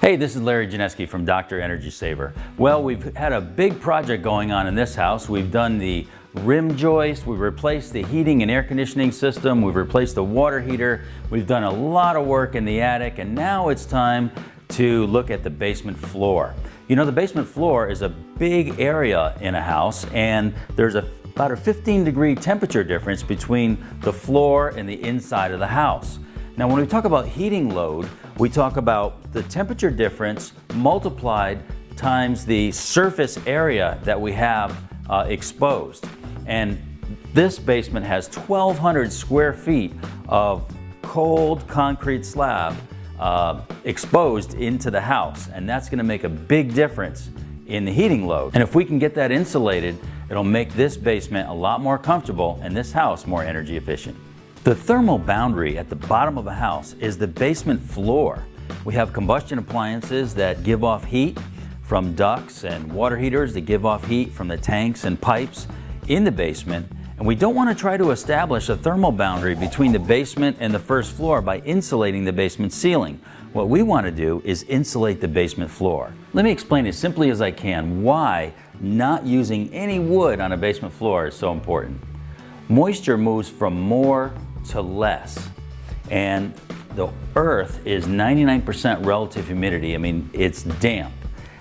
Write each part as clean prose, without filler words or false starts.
Hey, this is Larry Janesky from Dr. Energy Saver. Well, we've had a big project going on in this house. We've done the rim joist, we've replaced the heating and air conditioning system, we've replaced the water heater, we've done a lot of work in the attic, and now it's time to look at the basement floor. You know, the basement floor is a big area in a house, and there's about a 15-degree temperature difference between the floor and the inside of the house. Now, when we talk about heating load, we talk about the temperature difference multiplied times the surface area that we have exposed. And this basement has 1,200 square feet of cold concrete slab exposed into the house. And that's going to make a big difference in the heating load. And if we can get that insulated, it'll make this basement a lot more comfortable and this house more energy efficient. The thermal boundary at the bottom of a house is the basement floor. We have combustion appliances that give off heat from ducts and water heaters that give off heat from the tanks and pipes in the basement. And we don't want to try to establish a thermal boundary between the basement and the first floor by insulating the basement ceiling. What we want to do is insulate the basement floor. Let me explain as simply as I can why not using any wood on a basement floor is so important. Moisture moves from more to less, and the earth is 99% relative humidity. I mean, it's damp,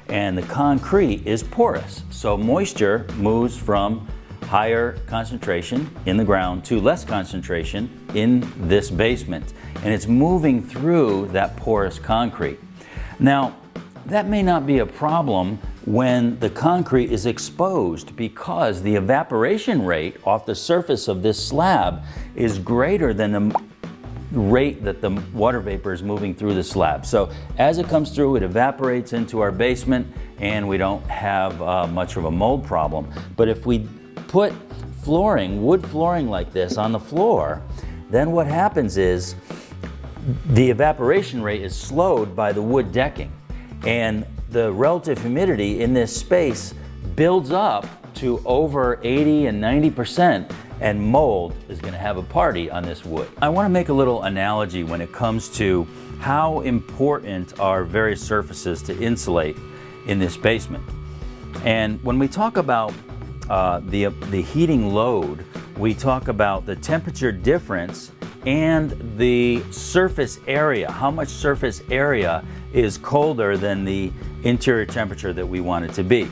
and the concrete is porous, so moisture moves from higher concentration in the ground to less concentration in this basement, and it's moving through that porous concrete. Now, that may not be a problem when the concrete is exposed, because the evaporation rate off the surface of this slab is greater than the rate that the water vapor is moving through the slab. So as it comes through, it evaporates into our basement and we don't have much of a mold problem. But if we put flooring, wood flooring like this on the floor, then what happens is the evaporation rate is slowed by the wood decking, and the relative humidity in this space builds up to over 80 and 90%, and mold is going to have a party on this wood. I want to make a little analogy when it comes to how important are various surfaces to insulate in this basement. And when we talk about the heating load, we talk about the temperature difference and the surface area. How much surface area is colder than the interior temperature that we want it to be.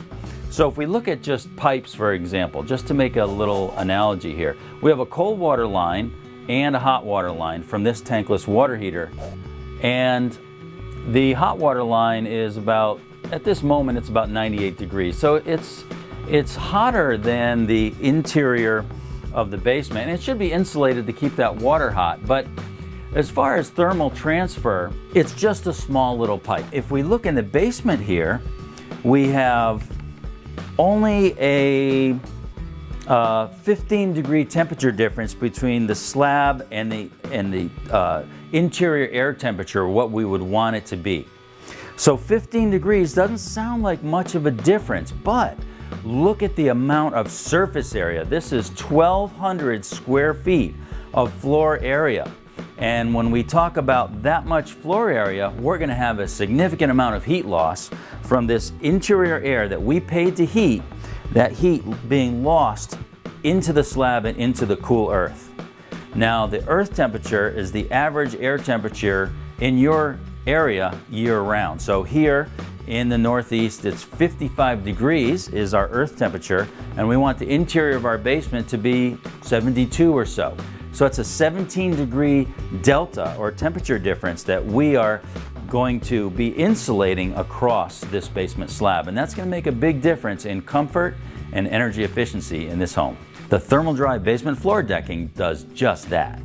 So if we look at just pipes, for example, just to make a little analogy here, we have a cold water line and a hot water line from this tankless water heater, and the hot water line is about, at this moment, it's about 98 degrees. So it's hotter than the interior of the basement, and it should be insulated to keep that water hot. But as far as thermal transfer, it's just a small little pipe. If we look in the basement here, we have only a 15-degree temperature difference between the slab and the interior air temperature, what we would want it to be. So 15 degrees doesn't sound like much of a difference, but look at the amount of surface area. This is 1,200 square feet of floor area. And when we talk about that much floor area, we're going to have a significant amount of heat loss from this interior air that we paid to heat, that heat being lost into the slab and into the cool earth. Now, the earth temperature is the average air temperature in your area year-round. So here in the Northeast, it's 55 degrees is our earth temperature, and we want the interior of our basement to be 72 or so. So it's a 17-degree delta or temperature difference that we are going to be insulating across this basement slab, and that's going to make a big difference in comfort and energy efficiency in this home. The ThermalDry Basement Floor Decking does just that.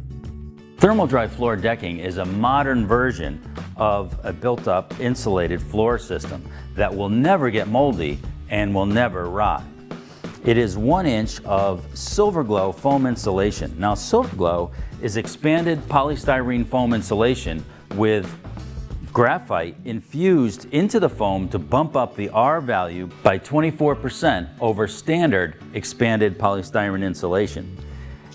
ThermalDry Floor Decking is a modern version of a built-up insulated floor system that will never get moldy and will never rot. It is 1 inch of SilverGlo foam insulation. Now, SilverGlo is expanded polystyrene foam insulation with graphite infused into the foam to bump up the R value by 24% over standard expanded polystyrene insulation.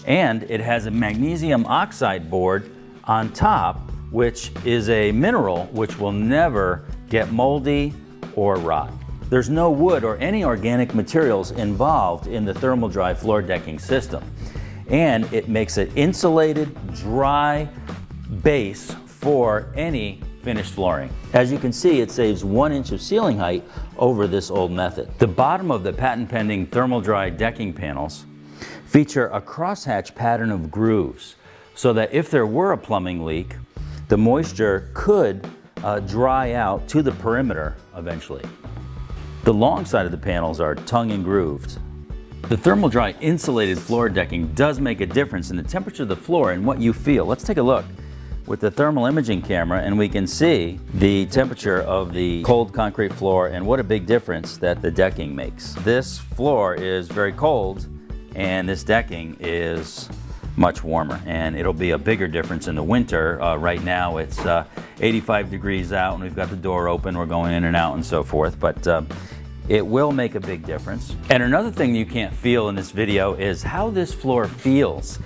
And it has a magnesium oxide board on top, which is a mineral which will never get moldy or rot. There's no wood or any organic materials involved in the ThermalDry floor decking system. And it makes an insulated, dry base for any finished flooring. As you can see, it saves 1 inch of ceiling height over this old method. The bottom of the patent-pending ThermalDry decking panels feature a crosshatch pattern of grooves so that if there were a plumbing leak, the moisture could dry out to the perimeter eventually. The long side of the panels are tongue and grooved. The ThermalDry insulated floor decking does make a difference in the temperature of the floor and what you feel. Let's take a look with the thermal imaging camera and we can see the temperature of the cold concrete floor and what a big difference that the decking makes. This floor is very cold and this decking is much warmer, and it'll be a bigger difference in the winter. Right now it's 85 degrees out and we've got the door open, we're going in and out and so forth, but it will make a big difference. And another thing you can't feel in this video is how this floor feels.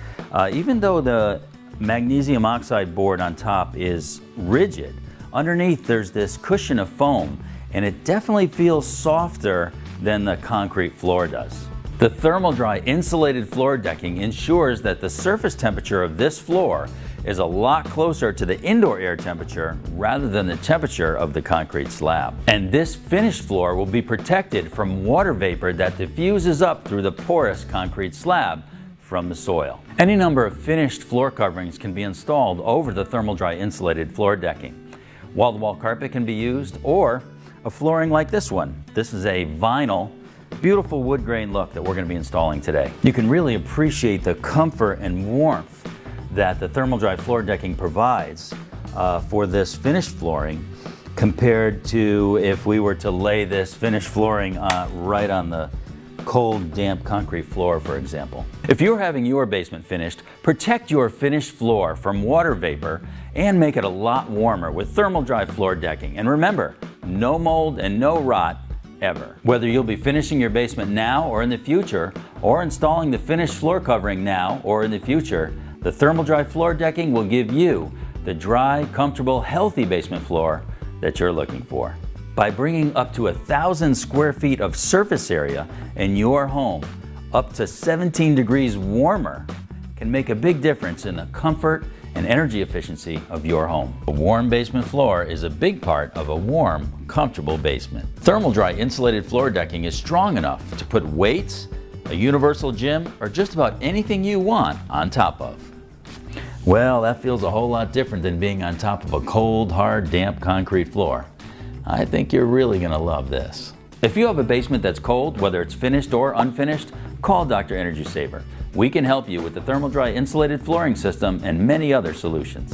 Even though the magnesium oxide board on top is rigid, underneath there's this cushion of foam, and it definitely feels softer than the concrete floor does. The ThermalDry insulated floor decking ensures that the surface temperature of this floor is a lot closer to the indoor air temperature rather than the temperature of the concrete slab. And this finished floor will be protected from water vapor that diffuses up through the porous concrete slab from the soil. Any number of finished floor coverings can be installed over the ThermalDry insulated floor decking. Wall-to-wall carpet can be used, or a flooring like this one. This is a vinyl, beautiful wood grain look that we're going to be installing today. You can really appreciate the comfort and warmth that the ThermalDry floor decking provides for this finished flooring compared to if we were to lay this finished flooring right on the cold, damp concrete floor, for example. If you're having your basement finished, protect your finished floor from water vapor and make it a lot warmer with ThermalDry floor decking. And remember, no mold and no rot ever. Whether you'll be finishing your basement now or in the future, or installing the finished floor covering now or in the future, the ThermalDry floor decking will give you the dry, comfortable, healthy basement floor that you're looking for. By bringing up to 1,000 square feet of surface area in your home up to 17 degrees warmer can make a big difference in the comfort and energy efficiency of your home. A warm basement floor is a big part of a warm, comfortable basement. ThermalDry insulated floor decking is strong enough to put weights, a universal gym, or just about anything you want on top of. Well, that feels a whole lot different than being on top of a cold, hard, damp concrete floor. I think you're really gonna love this. If you have a basement that's cold, whether it's finished or unfinished, call Dr. Energy Saver. We can help you with the ThermalDry insulated flooring system and many other solutions.